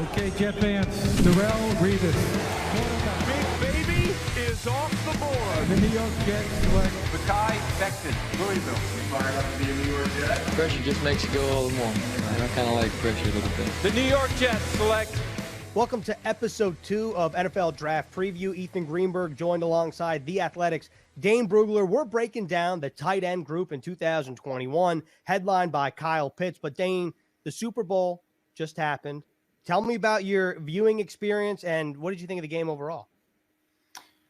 Okay, Jet fans, Darrell Revis. Big Baby is off the board. The New York Jets select Makai Becton, Louisville. Fired up to be a New York Jet. Pressure just makes you go all the more. I kind of like pressure a little bit. The New York Jets select. Welcome to episode 2 of NFL Draft Preview. Ethan Greenberg joined alongside The Athletic's Dane Brugler. We're breaking down the tight end group in 2021, headlined by Kyle Pitts. But Dane, the Super Bowl just happened. Tell me about your viewing experience and what did you think of the game overall?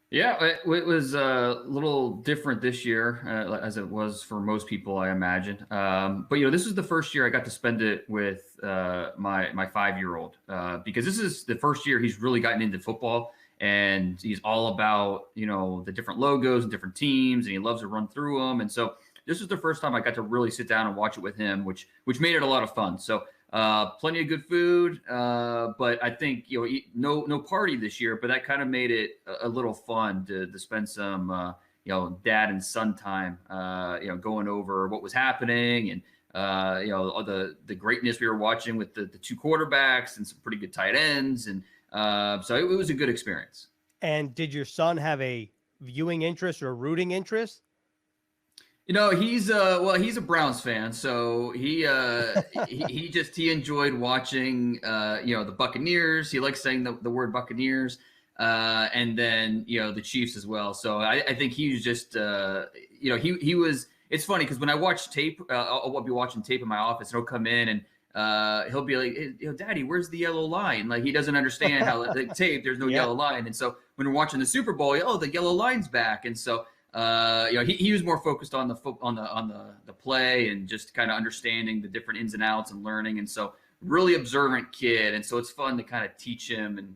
Yeah, it was a little different this year, as it was for most people, I imagine. But, this is the first year I got to spend it with my 5-year-old because this is the first year he's really gotten into football, and he's all about, the different logos and different teams, and he loves to run through them. And so this was the first time I got to really sit down and watch it with him, which made it a lot of fun. So plenty of good food, but I think no party this year. But that kind of made it a little fun to spend some dad and son time, going over what was happening and all the greatness we were watching with the two quarterbacks and some pretty good tight ends, and so it was a good experience. And did your son have a viewing interest or rooting interest? He's a Browns fan, so he enjoyed watching the Buccaneers. He likes saying the word Buccaneers, and then the Chiefs as well. So I think he was just he was. It's funny because when I watch tape, I'll be watching tape in my office, and he'll come in and he'll be like, hey, Daddy, where's the yellow line? Like, he doesn't understand how the tape there's no yellow line, and so when we're watching the Super Bowl, the yellow line's back, and so. He was more focused on the play and just kind of understanding the different ins and outs and learning. And so really observant kid. And so it's fun to kind of teach him and,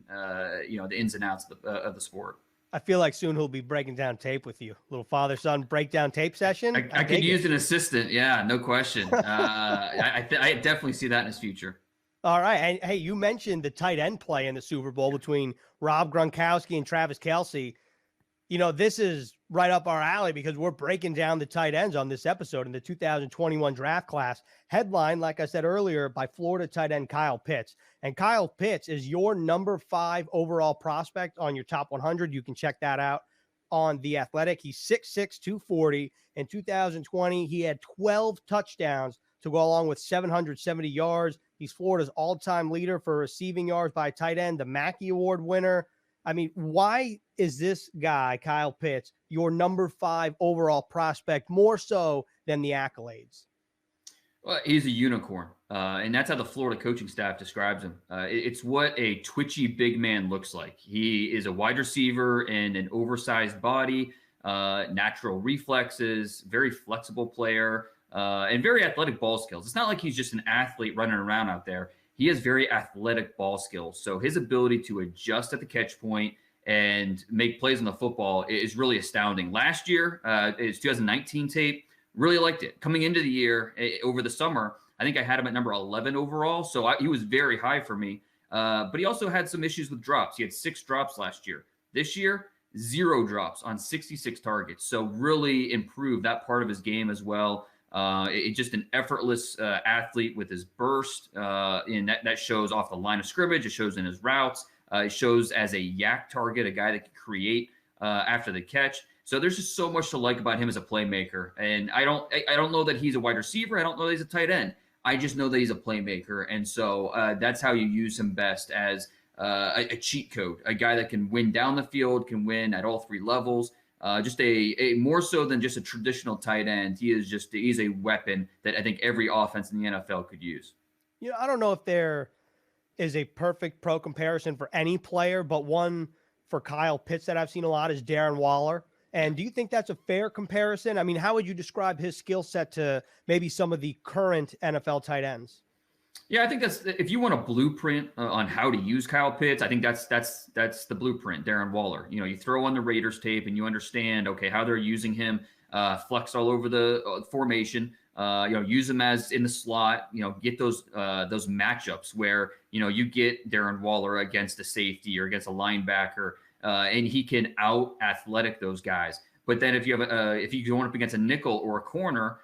the ins and outs of the sport. I feel like soon he'll be breaking down tape with you. Little father-son breakdown tape session. I could use an assistant. Yeah, no question. I definitely see that in his future. All right. And hey, you mentioned the tight end play in the Super Bowl between Rob Gronkowski and Travis Kelce. This is right up our alley because we're breaking down the tight ends on this episode in the 2021 draft class. Headline, like I said earlier, by Florida tight end Kyle Pitts. And Kyle Pitts is your number 5 overall prospect on your top 100. You can check that out on The Athletic. He's 6'6", 240. In 2020, he had 12 touchdowns to go along with 770 yards. He's Florida's all-time leader for receiving yards by tight end, the Mackey Award winner. I mean, why is this guy, Kyle Pitts, your number 5 overall prospect, more so than the accolades? Well, he's a unicorn, and that's how the Florida coaching staff describes him. It's what a twitchy big man looks like. He is a wide receiver in an oversized body, natural reflexes, very flexible player, and very athletic ball skills. It's not like he's just an athlete running around out there. He has very athletic ball skills. So his ability to adjust at the catch point and make plays on the football is really astounding. Last year, his 2019 tape, really liked it. Coming into the year, over the summer, I think I had him at number 11 overall. So he was very high for me. But he also had some issues with drops. He had 6 drops last year. This year, 0 drops on 66 targets. So really improved that part of his game as well. Just an effortless athlete with his burst, and that shows off the line of scrimmage. It shows in his routes. It shows as a yak target, a guy that can create after the catch. So there's just so much to like about him as a playmaker. And I don't know that he's a wide receiver. I don't know that he's a tight end. I just know that he's a playmaker. And so that's how you use him best, as a cheat code, a guy that can win down the field, can win at all 3 levels. Just a more so than just a traditional tight end. He's a weapon that I think every offense in the NFL could use. I don't know if there is a perfect pro comparison for any player, but one for Kyle Pitts that I've seen a lot is Darren Waller. And do you think that's a fair comparison? I mean, how would you describe his skill set to maybe some of the current NFL tight ends? Yeah, I think that's, if you want a blueprint on how to use Kyle Pitts, I think that's the blueprint, Darren Waller. You throw on the Raiders tape and you understand, okay, how they're using him, flex all over the formation, use him as in the slot, get those matchups where, you get Darren Waller against a safety or against a linebacker, and he can out athletic those guys. But then if you go up against a nickel or a corner,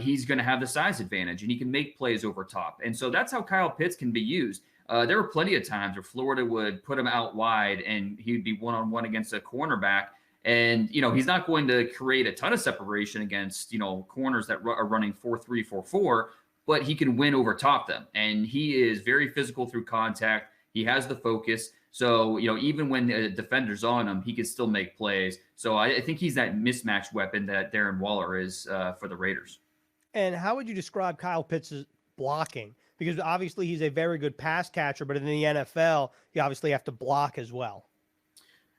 he's going to have the size advantage and he can make plays over top. And so that's how Kyle Pitts can be used. there were plenty of times where Florida would put him out wide and he'd be one-on-one against a cornerback. And, he's not going to create a ton of separation against, corners that are running 4-3, 4-4, but he can win over top them. And he is very physical through contact. He has the focus. So, even when the defender's on him, he can still make plays. So I think he's that mismatched weapon that Darren Waller is for the Raiders. And how would you describe Kyle Pitts' blocking? Because obviously he's a very good pass catcher, but in the NFL, you obviously have to block as well.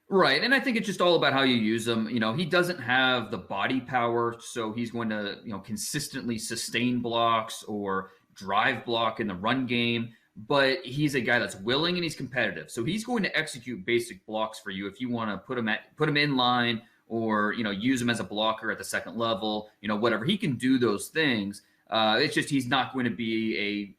Right. And I think it's just all about how you use him. He doesn't have the body power, so he's going to, consistently sustain blocks or drive block in the run game. But he's a guy that's willing and he's competitive. So he's going to execute basic blocks for you if you want to put him in line or, use him as a blocker at the second level, whatever. He can do those things. It's just he's not going to be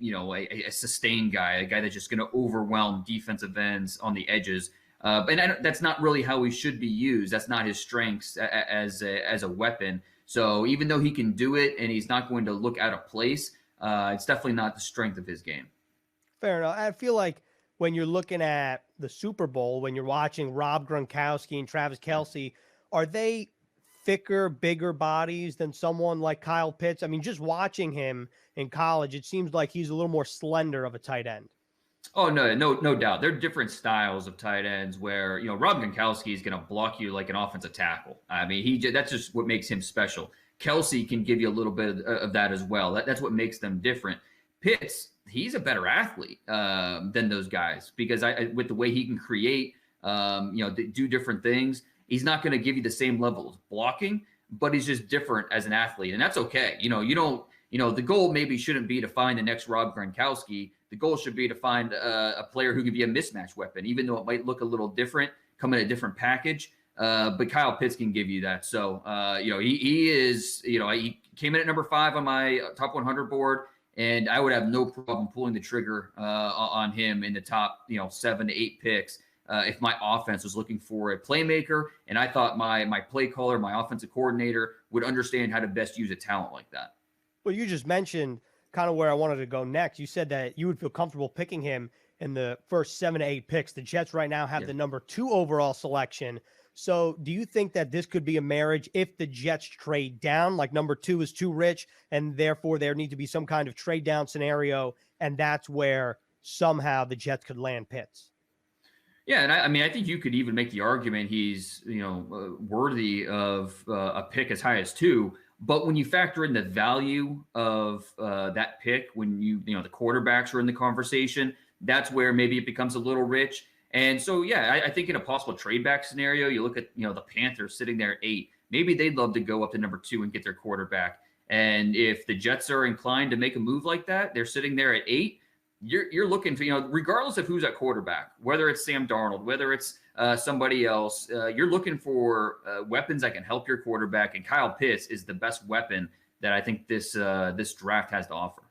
a sustained guy, a guy that's just going to overwhelm defensive ends on the edges. And that's not really how he should be used. That's not his strengths as a weapon. So even though he can do it and he's not going to look out of place, it's definitely not the strength of his game. Fair enough. I feel like when you're looking at the Super Bowl, when you're watching Rob Gronkowski and Travis Kelce, are they thicker, bigger bodies than someone like Kyle Pitts? I mean, just watching him in college, it seems like he's a little more slender of a tight end. Oh, no doubt. There are different styles of tight ends where, Rob Gronkowski is going to block you like an offensive tackle. I mean, that's just what makes him special. Kelce can give you a little bit of that as well. That's what makes them different. Pitts, he's a better athlete than those guys because with the way he can create, do different things, he's not going to give you the same level of blocking, but he's just different as an athlete. And that's okay. The goal maybe shouldn't be to find the next Rob Gronkowski. The goal should be to find a player who can be a mismatch weapon, even though it might look a little different, come in a different package. But Kyle Pitts can give you that. So, he is, he came in at number 5 on my top 100 board, and I would have no problem pulling the trigger on him in the top, 7 to 8 picks if my offense was looking for a playmaker. And I thought my play caller, my offensive coordinator would understand how to best use a talent like that. Well, you just mentioned kind of where I wanted to go next. You said that you would feel comfortable picking him in the first 7 to 8 picks. The Jets right now have the number 2 overall selection. So do you think that this could be a marriage if the Jets trade down, like number 2 is too rich, and therefore there needs to be some kind of trade down scenario, and that's where somehow the Jets could land Pitts? Yeah, and I think you could even make the argument he's, worthy of a pick as high as 2. But when you factor in the value of that pick, when the quarterbacks are in the conversation, that's where maybe it becomes a little rich. And so, yeah, I think in a possible trade back scenario, you look at, the Panthers sitting there at 8. Maybe they'd love to go up to number 2 and get their quarterback. And if the Jets are inclined to make a move like that, they're sitting there at 8. You're looking for, regardless of who's at quarterback, whether it's Sam Darnold, whether it's somebody else, you're looking for weapons that can help your quarterback. And Kyle Pitts is the best weapon that I think this draft has to offer.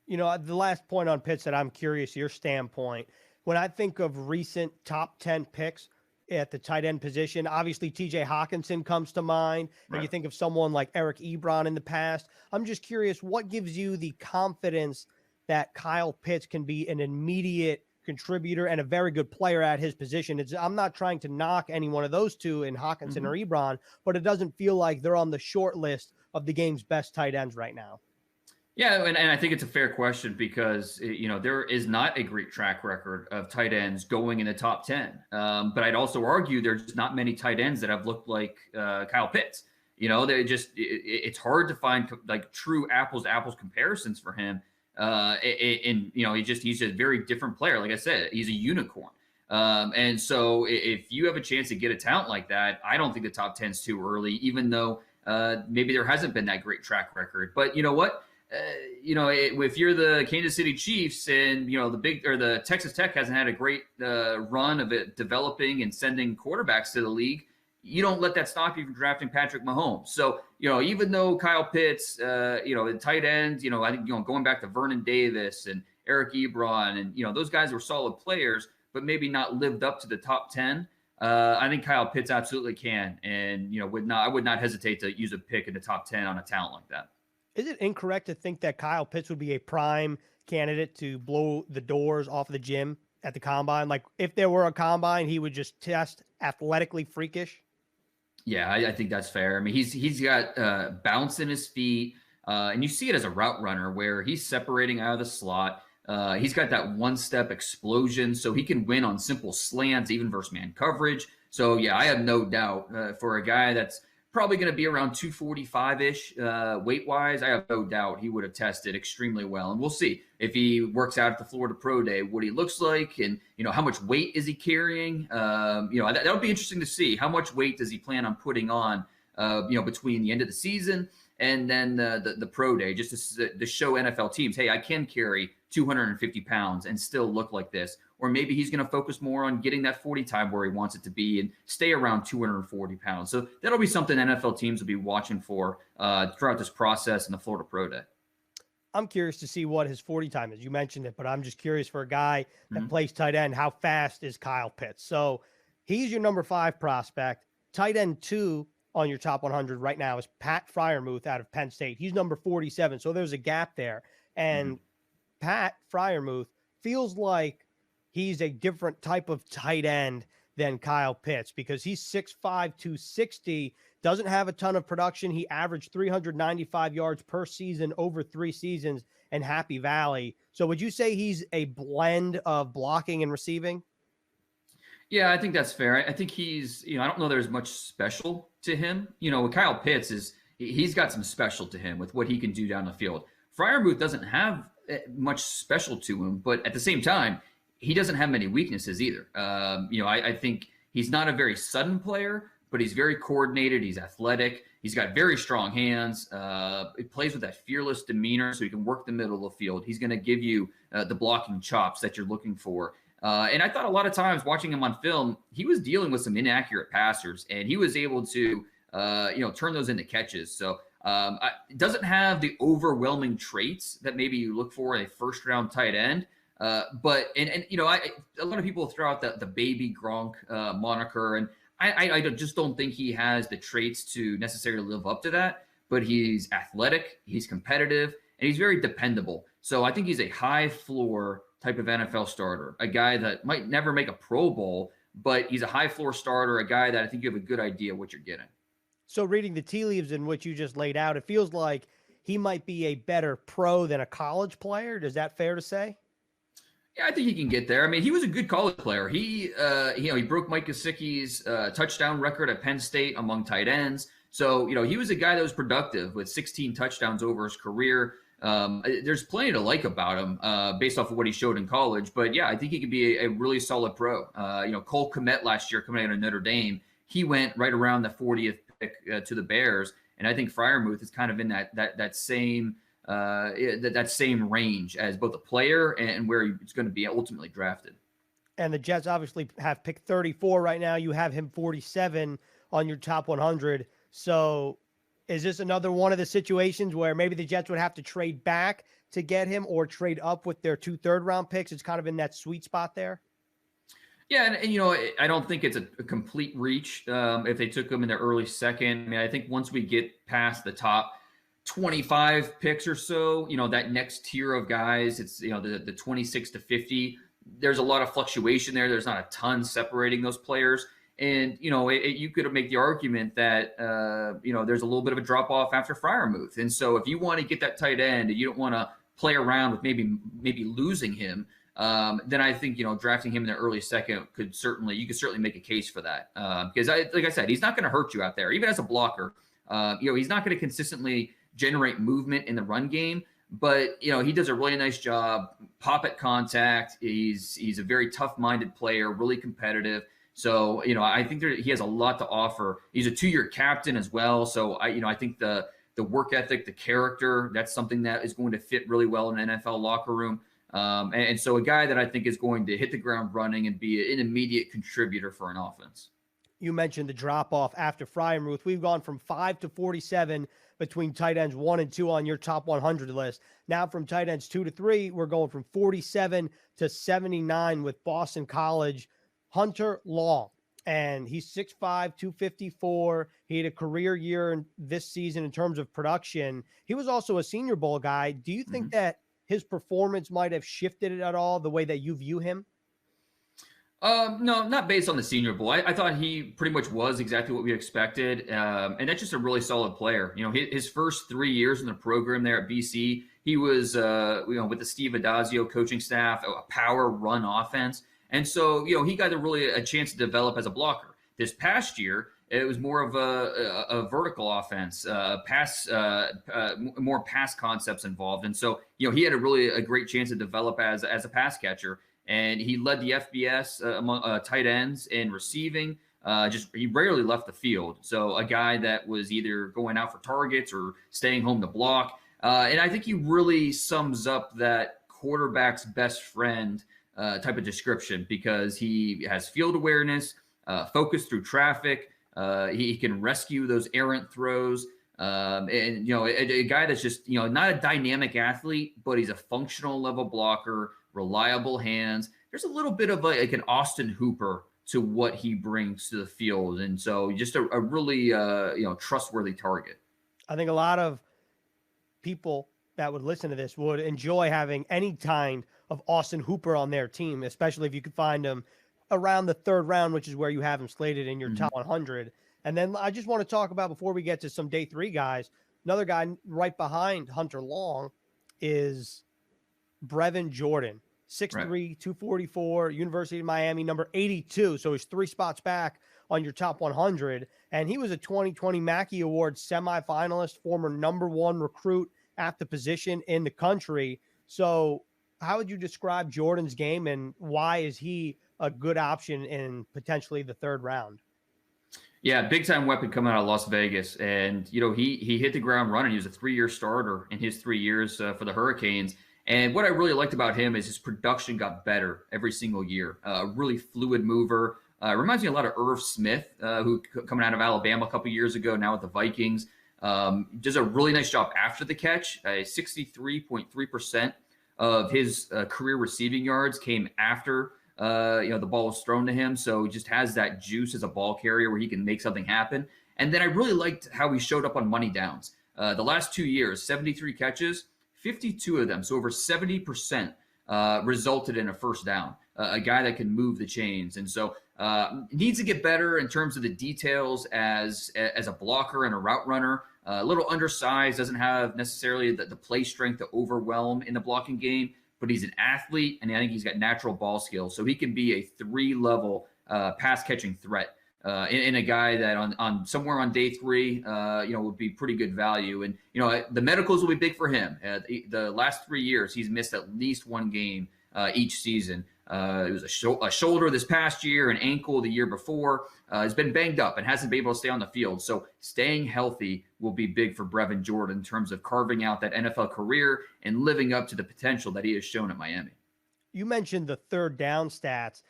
The last point on Pitts that I'm curious, your standpoint, when I think of recent top 10 picks at the tight end position, obviously TJ Hawkinson comes to mind. Right. And you think of someone like Eric Ebron in the past. I'm just curious, what gives you the confidence that Kyle Pitts can be an immediate contributor and a very good player at his position? I'm not trying to knock any one of those two in Hawkinson or Ebron, but it doesn't feel like they're on the short list of the game's best tight ends right now. Yeah, and I think it's a fair question because, there is not a great track record of tight ends going in the top 10. But I'd also argue there's not many tight ends that have looked like Kyle Pitts. It's hard to find like true apples to apples comparisons for him. He's a very different player. Like I said, he's a unicorn. And so if you have a chance to get a talent like that, I don't think the top 10 is too early, even though maybe there hasn't been that great track record. But you know what? If you're the Kansas City Chiefs and, the Texas Tech hasn't had a great run of it developing and sending quarterbacks to the league, you don't let that stop you from drafting Patrick Mahomes. So, even though Kyle Pitts, the tight ends, I think, going back to Vernon Davis and Eric Ebron and, those guys were solid players, but maybe not lived up to the top 10. I think Kyle Pitts absolutely can. And, I would not hesitate to use a pick in the top 10 on a talent like that. Is it incorrect to think that Kyle Pitts would be a prime candidate to blow the doors off of the gym at the combine? Like if there were a combine, he would just test athletically freakish. Yeah, I think that's fair. I mean, he's got bounce in his feet, and you see it as a route runner where he's separating out of the slot. He's got that one-step explosion, so he can win on simple slants, even versus man coverage. So, yeah, I have no doubt for a guy that's probably going to be around 245-ish weight-wise, I have no doubt he would have tested extremely well. And we'll see if he works out at the Florida Pro Day, what he looks like and, how much weight is he carrying? That would be interesting to see. How much weight does he plan on putting on, between the end of the season and then the Pro Day, just to show NFL teams, hey, I can carry 250 pounds and still look like this. Or maybe he's going to focus more on getting that 40 time where he wants it to be and stay around 240 pounds. So that'll be something NFL teams will be watching for throughout this process in the Florida Pro Day. I'm curious to see what his 40 time is. You mentioned it, but I'm just curious for a guy that plays tight end, how fast is Kyle Pitts? So he's your number 5 prospect. Tight end 2 on your top 100 right now is Pat Friermuth out of Penn State. He's number 47. So there's a gap there. And Pat Friermuth feels like he's a different type of tight end than Kyle Pitts because he's 6'5", 260, doesn't have a ton of production. He averaged 395 yards per season over 3 seasons in Happy Valley. So would you say he's a blend of blocking and receiving? Yeah, I think that's fair. I think he's, I don't know there's much special to him. Kyle Pitts he's got some special to him with what he can do down the field. Friarmuth doesn't have much special to him, but at the same time, he doesn't have many weaknesses either. I think he's not a very sudden player, but he's very coordinated. He's athletic. He's got very strong hands. He plays with that fearless demeanor, so he can work the middle of the field. He's going to give you the blocking chops that you're looking for. And I thought a lot of times watching him on film, he was dealing with some inaccurate passers, and he was able to, turn those into catches. So it doesn't have the overwhelming traits that maybe you look for in a first-round tight end. But a lot of people throw out the baby Gronk moniker, and I just don't think he has the traits to necessarily live up to that. But he's athletic, he's competitive, and he's very dependable. So I think he's a high floor type of NFL starter, a guy that might never make a Pro Bowl, but he's a high floor starter, a guy that I think you have a good idea what you're getting. So reading the tea leaves in which you just laid out, it feels like he might be a better pro than a college player. Is that fair to say? Yeah, I think he can get there. I mean, he was a good college player. He broke Mike Gesicki's touchdown record at Penn State among tight ends. So, he was a guy that was productive with 16 touchdowns over his career. There's plenty to like about him based off of what he showed in college. But, yeah, I think he could be a really solid pro. Cole Kmet last year coming out of Notre Dame, he went right around the 40th pick to the Bears. And I think Friarmuth is kind of in that same range as both a player and where he's going to be ultimately drafted. And the Jets obviously have pick 34 right now. You have him 47 on your top 100. So is this another one of the situations where maybe the Jets would have to trade back to get him or trade up with their 2 third-round picks? It's kind of in that sweet spot there. Yeah, and I don't think it's a complete reach if they took him in the early second. I mean, I think once we get past the top 25 picks or so, that next tier of guys, it's, the 26 to 50, there's a lot of fluctuation there. There's not a ton separating those players. And, you could make the argument that, there's a little bit of a drop off after Friarmuth. And so if you want to get that tight end and you don't want to play around with maybe losing him, then I think, drafting him in the early second you could certainly make a case for that. Because like I said, he's not going to hurt you out there, even as a blocker. He's not going to consistently generate movement in the run game, but he does a really nice job, pop at contact. He's a very tough-minded player, really competitive. So, I think he has a lot to offer. He's a 2-year captain as well. So I think the work ethic, the character, that's something that is going to fit really well in an NFL locker room. And so a guy that I think is going to hit the ground running and be an immediate contributor for an offense. You mentioned the drop-off after Friarmuth. We've gone from 5 to 47 between tight ends 1 and 2 on your top 100 list. Now from tight ends 2 to 3, we're going from 47 to 79 with Boston College, Hunter Long. And he's 6'5", 254. He had a career year this season in terms of production. He was also a Senior Bowl guy. Do you think that his performance might have shifted it at all, the way that you view him? No, not based on the Senior Bowl. I thought he pretty much was exactly what we expected, and that's just a really solid player. His first 3 years in the program there at BC, he was, with the Steve Adazio coaching staff, a power run offense, and so he got a chance to develop as a blocker. This past year, it was more of a vertical offense, more pass concepts involved, and so he had a great chance to develop as a pass catcher. And he led the FBS among tight ends in receiving. He rarely left the field. So a guy that was either going out for targets or staying home to block. And I think he really sums up that quarterback's best friend type of description, because he has field awareness, focus through traffic. He can rescue those errant throws. And a guy that's just not a dynamic athlete, but he's a functional level blocker. Reliable hands. There's a little bit of like an Austin Hooper to what he brings to the field, and so just a really trustworthy target. I think a lot of people that would listen to this would enjoy having any kind of Austin Hooper on their team, especially if you could find him around the 3rd round, which is where you have him slated in your top 100. And then I just want to talk about, before we get to some day 3 guys, another guy right behind Hunter Long is Brevin Jordan, 6'3", right. 244, University of Miami, number 82. So he's 3 spots back on your top 100. And he was a 2020 Mackey Award semifinalist, former number 1 recruit at the position in the country. So how would you describe Jordan's game, and why is he a good option in potentially the 3rd round? Yeah, big time weapon coming out of Las Vegas. And, he hit the ground running. He was a 3-year starter in his 3 years for the Hurricanes. And what I really liked about him is his production got better every single year. Really fluid mover. Reminds me a lot of Irv Smith, who coming out of Alabama a couple years ago, now with the Vikings. Does a really nice job after the catch. 63.3% of his career receiving yards came after the ball was thrown to him. So he just has that juice as a ball carrier where he can make something happen. And then I really liked how he showed up on money downs. The last 2 years, 73 catches. 52 of them, so over 70%, resulted in a first down. A guy that can move the chains, and so needs to get better in terms of the details as a blocker and a route runner. A little undersized, doesn't have necessarily the play strength to overwhelm in the blocking game, but he's an athlete, and I think he's got natural ball skills, so he can be a 3-level pass catching threat. In a guy that on somewhere on day 3, would be pretty good value. And, the medicals will be big for him. The last 3 years, he's missed at least 1 game each season. It was a shoulder this past year, an ankle the year before. He's been banged up and hasn't been able to stay on the field. So staying healthy will be big for Brevin Jordan in terms of carving out that NFL career and living up to the potential that he has shown at Miami. You mentioned the 3rd down stats.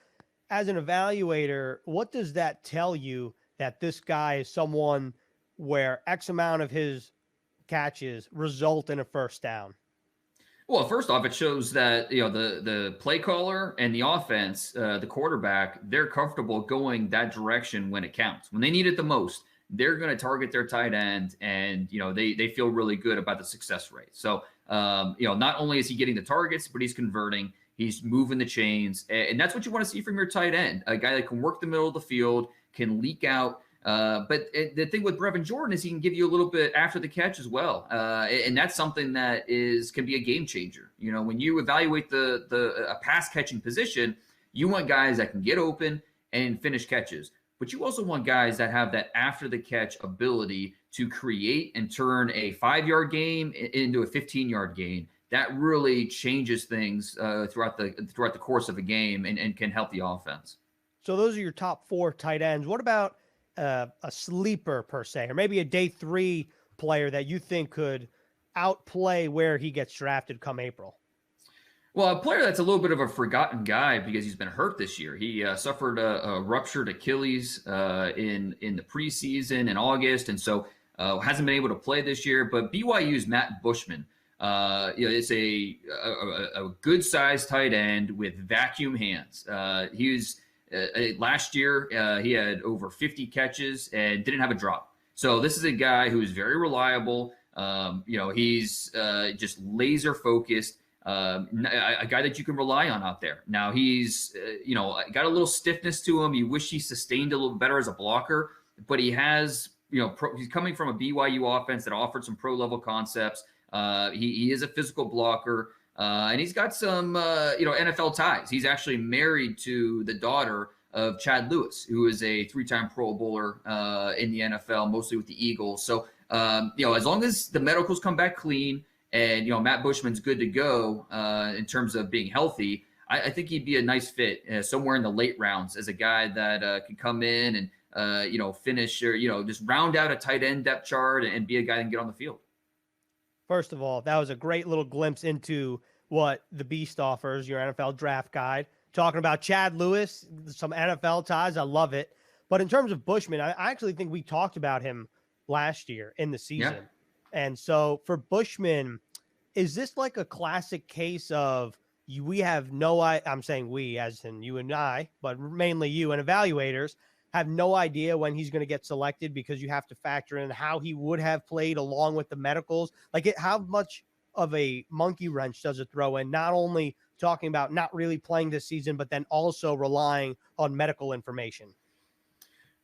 As an evaluator, what does that tell you, that this guy is someone where X amount of his catches result in a first down? Well, first off, it shows that the play caller and the offense, the quarterback, they're comfortable going that direction when it counts. When they need it the most, they're going to target their tight end, and they feel really good about the success rate. So not only is he getting the targets, but he's converting. He's moving the chains, and that's what you want to see from your tight end, a guy that can work the middle of the field, can leak out. But the thing with Brevin Jordan is he can give you a little bit after the catch as well, and that's something that can be a game changer. When you evaluate a pass catching position, you want guys that can get open and finish catches, but you also want guys that have that after the catch ability to create and turn a 5-yard gain into a 15-yard gain. That really changes things throughout the course of a game and can help the offense. So those are your top 4 tight ends. What about a sleeper per se, or maybe a day 3 player that you think could outplay where he gets drafted come April? Well, a player that's a little bit of a forgotten guy because he's been hurt this year. He suffered a ruptured Achilles in the preseason in August, and so hasn't been able to play this year. But BYU's Matt Bushman. It's a good sized tight end with vacuum hands. He was last year, he had over 50 catches and didn't have a drop. So this is a guy who is very reliable. He's just laser focused. a guy that you can rely on out there. Now he's, got a little stiffness to him. You wish he sustained a little better as a blocker, but he has, he's coming from a BYU offense that offered some pro level concepts. He is a physical blocker, and he's got some, NFL ties. He's actually married to the daughter of Chad Lewis, who is a 3-time Pro Bowler in the NFL, mostly with the Eagles. So, as long as the medicals come back clean and, Matt Bushman's good to go in terms of being healthy, I think he'd be a nice fit somewhere in the late rounds as a guy that can come in and, finish or, just round out a tight end depth chart and be a guy that can get on the field. First of all, that was a great little glimpse into what the Beast offers, your NFL draft guide. Talking about Chad Lewis, some NFL ties. I love it. But in terms of Bushman, I actually think we talked about him last year in the season. Yeah. And so for Bushman, is this like a classic case of we have no, I'm saying we as in you and I, but mainly you and evaluators have no idea when he's going to get selected because you have to factor in how he would have played along with the medicals. How much of a monkey wrench does it throw in, not only talking about not really playing this season, but then also relying on medical information?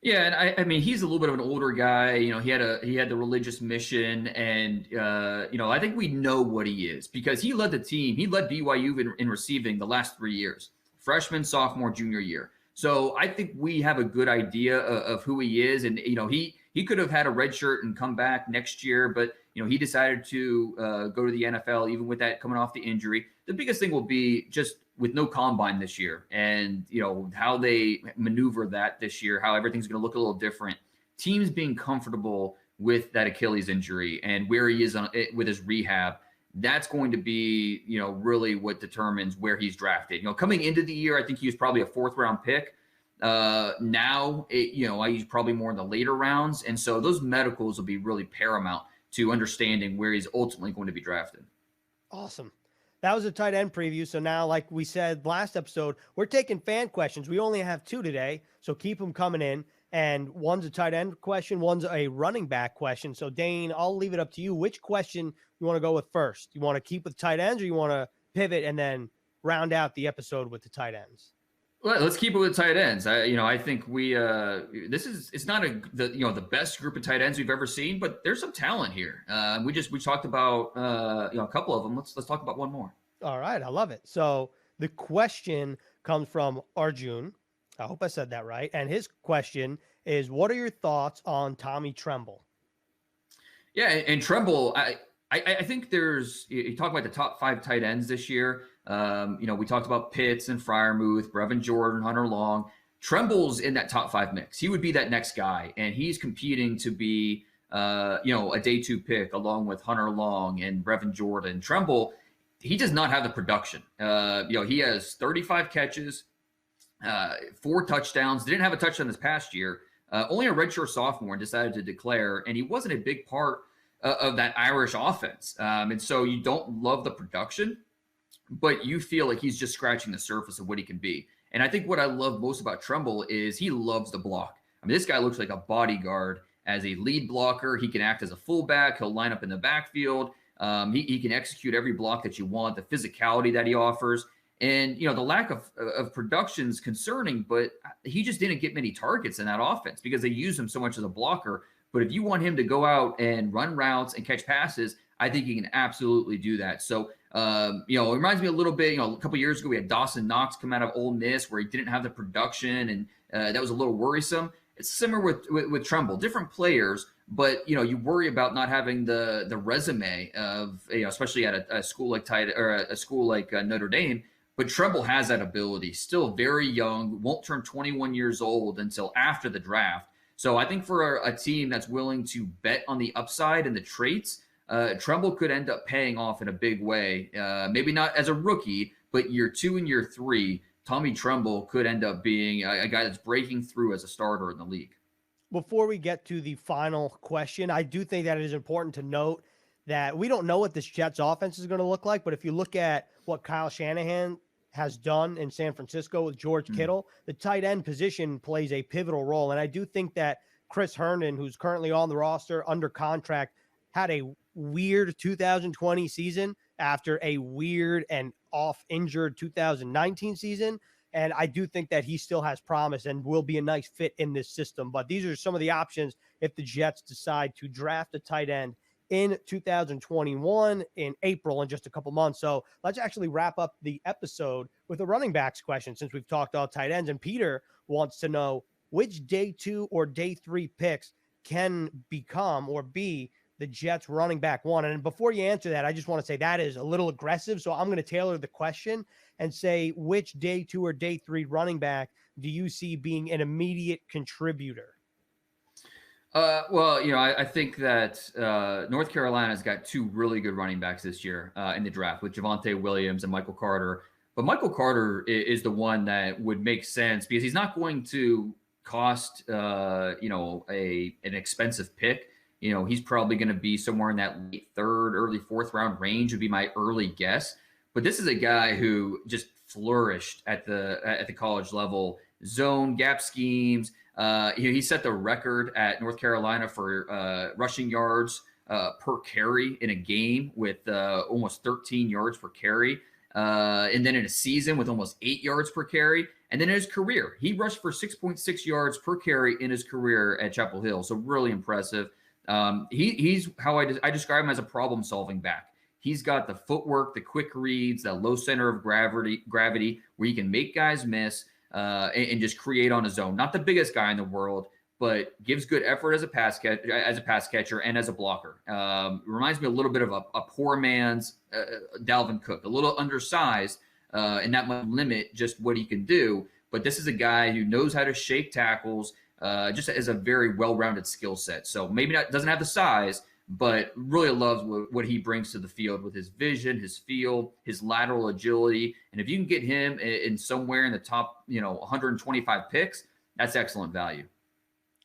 Yeah, and I mean, he's a little bit of an older guy. He had the religious mission, and I think we know what he is because he led the team. He led BYU in receiving the last 3 years, freshman, sophomore, junior year. So I think we have a good idea of who he is, and he could have had a red shirt and come back next year, but he decided to go to the NFL, even with that coming off the injury. The biggest thing will be just with no combine this year and, how they maneuver that this year, how everything's going to look a little different. Teams being comfortable with that Achilles injury and where he is with his rehab, that's going to be, really what determines where he's drafted. Coming into the year, I think he was probably a 4th-round pick. Now, he's probably more in the later rounds. And so those medicals will be really paramount to understanding where he's ultimately going to be drafted. Awesome. That was a tight end preview. So now, like we said last episode, we're taking fan questions. We only have 2 today, so keep them coming in. And one's a tight end question, one's a running back question. So, Dane, I'll leave it up to you. Which question you want to go with first? You want to keep with tight ends, or you want to pivot and then round out the episode with the tight ends? Well, let's keep it with tight ends. I think it's not the best group of tight ends we've ever seen, but there's some talent here. We talked about a couple of them. Let's talk about one more. All right, I love it. So the question comes from Arjun. I hope I said that right. And his question is, what are your thoughts on Tommy Tremble? Yeah, and Tremble, I think you talk about the top 5 tight ends this year. We talked about Pitts and Friermuth, Brevin Jordan, Hunter Long. Tremble's in that top 5 mix. He would be that next guy, and he's competing to be, a day 2 pick along with Hunter Long and Brevin Jordan. Tremble, he does not have the production. He has 35 catches, 4 touchdowns. Didn't have a touchdown this past year. Only a redshirt sophomore decided to declare, and he wasn't a big part of that Irish offense. And so you don't love the production, but you feel like he's just scratching the surface of what he can be. And I think what I love most about Tremble is he loves the block. I mean, this guy looks like a bodyguard as a lead blocker. He can act as a fullback. He'll line up in the backfield. He can execute every block that you want, the physicality that he offers. And, the lack of production is concerning, but he just didn't get many targets in that offense because they use him so much as a blocker. But if you want him to go out and run routes and catch passes, I think he can absolutely do that. So, it reminds me a little bit, a couple years ago, we had Dawson Knox come out of Ole Miss where he didn't have the production, and that was a little worrisome. It's similar with Tremble, different players, but, you worry about not having the resume of, especially at a school like a school like Notre Dame. But Tremble has that ability, still very young, won't turn 21 years old until after the draft. So I think for a team that's willing to bet on the upside and the traits, Tremble could end up paying off in a big way. Maybe not as a rookie, but year 2 and year 3, Tommy Tremble could end up being a guy that's breaking through as a starter in the league. Before we get to the final question, I do think that it is important to note that we don't know what this Jets offense is going to look like, but if you look at what Kyle Shanahan has done in San Francisco with George Kittle, the tight end position plays a pivotal role. And I do think that Chris Herndon, who's currently on the roster under contract, had a weird 2020 season. after a weird and off-injured 2019 season. And I do think that he still has promise and will be a nice fit in this system. But these are some of the options if the Jets decide to draft a tight end in 2021 in April, in just a couple months. So let's actually wrap up the episode with a running backs question, since we've talked all tight ends. And Peter wants to know which day 2 or day 3 picks can become or be the Jets running back 1. And before you answer that, I just want to say that is a little aggressive. So I'm going to tailor the question and say, which day 2 or day 3 running back do you see being an immediate contributor? Well, I think that North Carolina's got 2 really good running backs this year in the draft with Javonte Williams and Michael Carter. But Michael Carter is the one that would make sense because he's not going to cost, an expensive pick. He's probably going to be somewhere in that late 3rd, early 4th round range would be my early guess. But this is a guy who just flourished at the college level, zone gap schemes. He set the record at North Carolina for rushing yards per carry in a game with almost 13 yards per carry. And then in a season with almost 8 yards per carry. And then in his career, he rushed for 6.6 yards per carry in his career at Chapel Hill. So really impressive. He's how I describe him as a problem-solving back. He's got the footwork, the quick reads, the low center of gravity where he can make guys miss and just create on his own. Not the biggest guy in the world, but gives good effort as a pass catcher and as a blocker. Reminds me a little bit of a poor man's Dalvin Cook, a little undersized, and that might limit just what he can do. But this is a guy who knows how to shake tackles, just as a very well-rounded skill set. So maybe doesn't have the size, but really loves what he brings to the field with his vision, his feel, his lateral agility. And if you can get him in somewhere in the top, 125 picks, that's excellent value.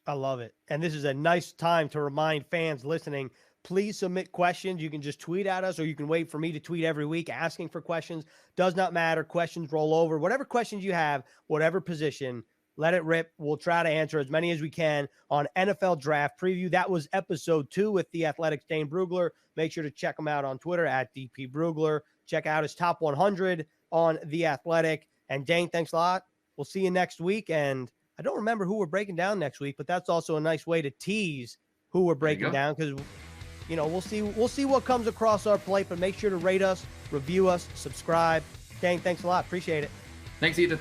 I love it. And this is a nice time to remind fans listening, please submit questions. You can just tweet at us, or you can wait for me to tweet every week asking for questions. Does not matter. Questions roll over. Whatever questions you have, whatever position, let it rip. We'll try to answer as many as we can on NFL Draft Preview. That was episode 2 with The Athletic's Dane Brugler. Make sure to check him out on Twitter at DP Brugler. Check out his top 100 on The Athletic. And Dane, thanks a lot. We'll see you next week. And I don't remember who we're breaking down next week, but that's also a nice way to tease who we're breaking down, because we'll see what comes across our plate. But make sure to rate us, review us, subscribe. Dane, thanks a lot. Appreciate it. Thanks, Ethan.